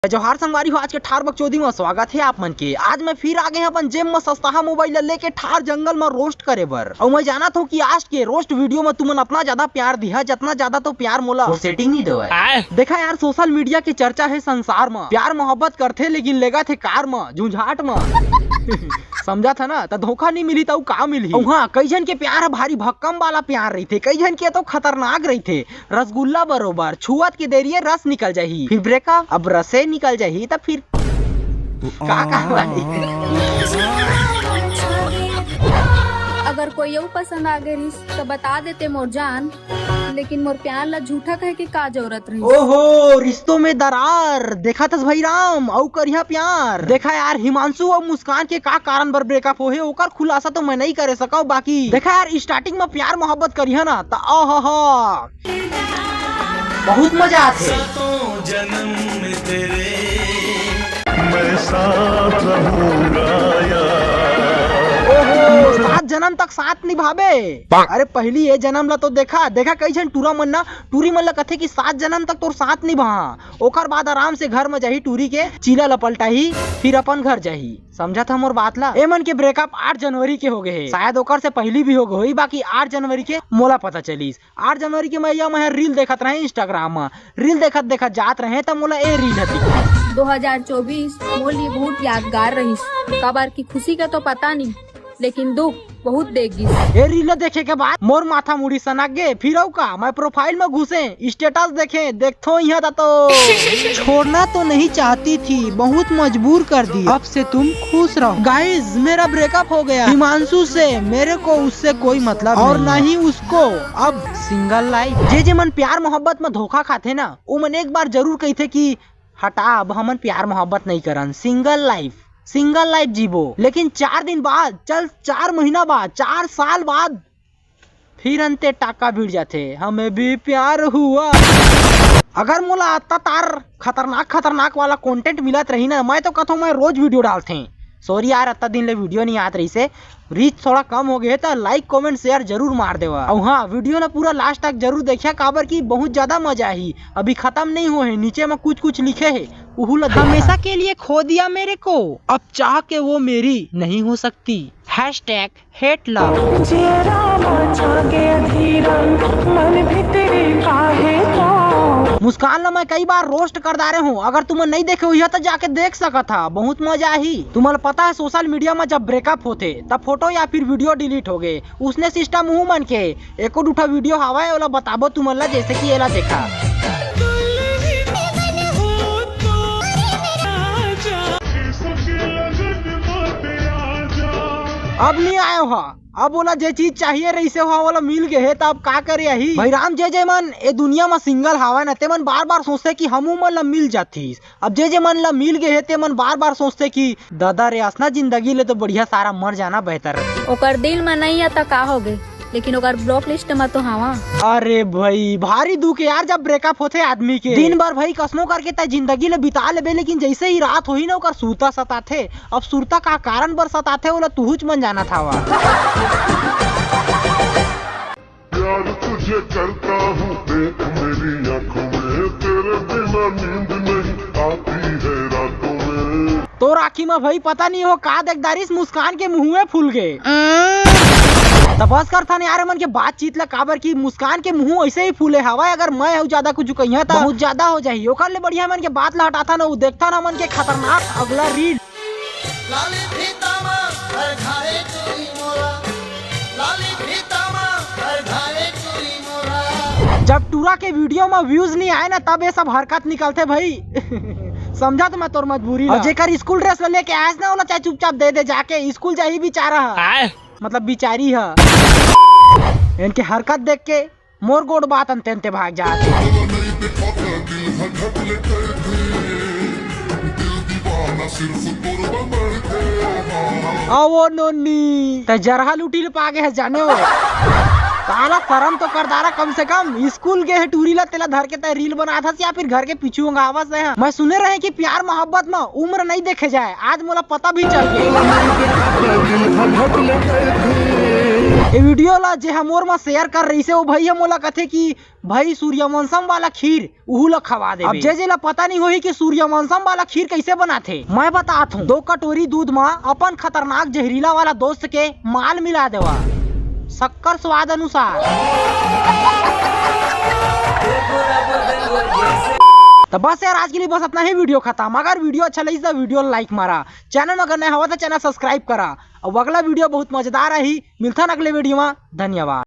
जोहार संगवारी हो, आज के ठार बकचोदी में स्वागत है आप मन के। आज मैं फिर आ गए अपन जेब में सस्ता मोबाइल लेके ठार जंगल में रोस्ट करे बर। और मैं जानत हूँ कि आज के रोस्ट वीडियो में तुमन अपना ज्यादा प्यार दिया, जितना ज्यादा तो प्यार मोला सेटिंग नहीं दो। देखा यार, सोशल मीडिया की चर्चा है संसार में, प्यार मोहब्बत करते लेकिन लेगा थे कार में झुंझाट में। समझा था ना, तो धोखा नहीं मिली तो का मिली। हाँ, कई जन के प्यार भारी भक्कम वाला प्यार रही थे, कई जन के तो खतरनाक रही थे। रसगुल्ला बरोबर छुआत के देरी रस निकल जाही, फिर ब्रेकअप अब रसे निकल जाही, तब फिर अगर कोई यू पसंद आ गई तो बता देते मोर जान, लेकिन मोर प्यार ला झूठा कहे के का जरूरत रही। ओहो, रिश्तों में दरार देखा था भाई राम औ करिया प्यार। देखा यार, हिमांशु और मुस्कान के का कारण बर ब्रेकअप होए ओकर खुलासा तो मैं नहीं करे सका। बाकी देखा यार, स्टार्टिंग में प्यार मोहब्बत करिया ना तो बहुत मजा आते। मैं साथ रहूंगा ओहो, 7 जन्म तक साथ निभावे। अरे पहली ये जन्म ला तो देखा कई जन टूरा मन ना टूरी मन ला कथे कि 7 जन्म तक तोर साथ निभा, ओकर बाद आराम से घर में जाही, टूरी के चीला लपलटाही, फिर अपन घर जाही। समझा था मोर बात ला। ए मन के ब्रेकअप 8 जनवरी के हो गए, शायद ओकर से पहली भी हो गई। बाकी 8 जनवरी के मोला पता चलीस। 8 जनवरी के मैं रील देखत रहे इंस्टाग्राम में, रील देखत जात रहे तब मोला ए रील हती। 2024 मोर लिए बहुत यादगार रही। कबार की खुशी का तो पता नहीं, लेकिन दुख बहुत देगी। ये रील देखे के बाद मोर माथा मुड़ी सनक गे। फिर का मैं प्रोफाइल में घुसे, स्टेटस देखे, देखो यहाँ तो छोड़ना तो नहीं चाहती थी, बहुत मजबूर कर दी, अब से तुम खुश रहो। गाइस, मेरा ब्रेकअप हो गया हिमांशु से, मेरे को उससे कोई मतलब और नहीं उसको, अब सिंगल लाइफ। जे मन प्यार मोहब्बत में धोखा खाते ना, वो मन एक बार जरूर कहते कि हटा, अब हमन प्यार मोहब्बत नहीं करन, सिंगल लाइफ जीवो। लेकिन 4 दिन बाद, चल 4 महीना बाद, 4 साल बाद फिर अंते टाका भिड़ जाते, हमें भी प्यार हुआ। अगर मोला आता तार खतरनाक वाला कंटेंट मिलत रही ना, मैं तो कहता हूँ मैं रोज वीडियो डालते। सॉरी यार, अत्ता दिन ले वीडियो नहीं आत रही से, रीच थोड़ा कम हो गए तो लाइक कमेंट शेयर जरूर मार देवा। और हाँ, वीडियो ना पूरा लास्ट तक जरूर देखिए, काबर की बहुत ज्यादा मजा ही अभी खत्म नहीं हुए है। नीचे में कुछ लिखे है, हमेशा के लिए खो दिया मेरे को, अब चाह के वो मेरी नहीं हो सकती। #hate love। मुस्कान ला मैं कई बार रोस्ट कर डाले हूँ, अगर तुम नहीं देखे हुई तो जाके देख सका था, बहुत मजा ही। तुम्हें पता है सोशल मीडिया में जब ब्रेकअप होते तब फोटो या फिर वीडियो डिलीट हो गए। उसने सिस्टम हूँ मन के एको दूठा वीडियो हवा ओला बताबो तुमला, जैसे कि एला देखा। अब नहीं आया हो, अब बोला जे चीज चाहिए रही से वाला मिल गए है, तब का करे यही भाई राम। जे मन ए दुनिया में सिंगल हवा ना, ते मन बार सोचते कि हमू मन ला मिल जाती। अब जे मन ला मिल गए है, ते मन बार सोचते कि दादा रे असना जिंदगी ले तो बढ़िया सारा मर जाना बेहतर है। ओकर दिल में नहीं आता का हो गए, लेकिन ओकर ब्लॉक लिस्ट में तो हवा। अरे भाई भारी दुख यार, जब ब्रेकअप होते आदमी के दिन भर भाई कसनो करके तय जिंदगी ले बिता लेबे, लेकिन जैसे ही रात हुई ना ओकर सूता सताथे। अब सूता का कारण बर सताथे ओला तुहुच मन जाना था। यार तुझे करता हूँ, देख मेरी आँखों में, तेरे बिना नींद नहीं आती है रातों में। तो राखी में भाई पता नहीं हो का देखदारिस, मुस्कान के मुँह फूल गए। तो बस कर था यार मन के बातचीत ला, काबर की मुस्कान के मुंह ऐसे ही फूले हवा। अगर मैं हूँ ज्यादा कुछ कहिया था बहुत ज्यादा हो जाही, ओकर ले बढ़िया मन के बात ला हटा था ना, वो देखता ना मन के खतरनाक अगला रील। जब टूरा के वीडियो में व्यूज नहीं आए ना, तब ये सब हरकत निकलते भाई। समझा तो मैं तोर मजबूरी। और जेकर स्कूल ड्रेस लेके आया ना, ओला चाहे चुपचाप दे दे, जाके स्कूल जाही बेचारा, मतलब बिचारी है। इनके हरकत देख के मोर गोड़ बात अंते भाग जाते। वो नोनी तो जरहा लुटी पा गए है, जाने हो साला शर्म तो कर दारा कम से कम। स्कूल गए है टूरी ला, तेला धर के तय रील बना था या फिर घर के पीछू आवाज से है। मैं सुने रहे कि प्यार मोहब्बत में उम्र नहीं देखे जाए, आज मोला पता भी चल गया। ये वीडियो ला जे हमोर में शेयर कर रही से वो भैया मोला कथे कि भाई सूर्यवंशम वाला खीर उहू ला खवा दे। अब जे ला पता नहीं होही कि सूर्यवंशम वाला खीर कैसे बनाथे, मैं बतात हूँ। 2 कटोरी दूध में अपन खतरनाक जहरीला वाला दोस्त के माल मिला देवा, शक्कर स्वाद अनुसार। तो बस यार आज के लिए बस अपना ही वीडियो खत्म। अगर वीडियो अच्छा लगी तो वीडियो लाइक मारा, चैनल में अगर नया हुआ तो चैनल सब्सक्राइब करा। अब अगला वीडियो बहुत मजेदार रही, मिलता अगले वीडियो में। धन्यवाद।